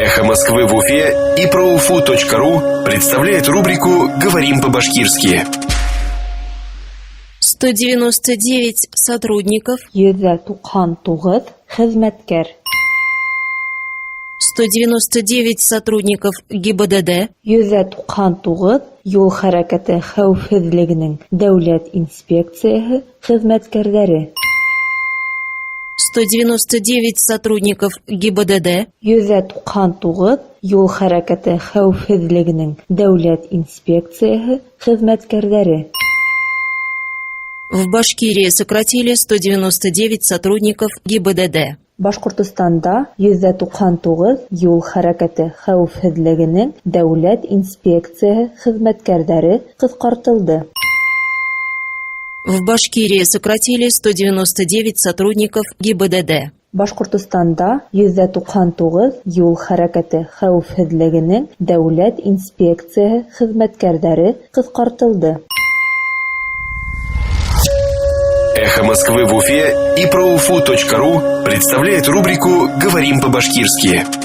Эхо Москвы в Уфе и ProUFU.ru представляет рубрику «Говорим по-башкирски». 199 сотрудников, 199 хезмәткәр, 199 сотрудников ГИБДД, 199 юл хәрәкәте хәвефһезлегенең дәүләт инспекциясе хезмәткәрләре, 199 сотрудников ГИБДД, 199 юл хәрәкәте хәвефһезлегенең дәүләт инспекциясе хезмәткәрләре. в Башкирии сократили 199 сотрудников ГИБДД. Башкортостанда 199 юл хәрәкәте хәвефһезлегенең дәүләт инспекциясе хезмәткәрләре кыскартылды. В Башкирии сократили 199 сотрудников ГИБДД. Башкортостанда 199 юл хәрәкәте хәвефһезлегенең дәүләт инспекциясе хезмәткәрләре кыскартылды. Эхо Москвы в Уфе и ProUFU.ru представляет рубрику «Говорим по-башкирски».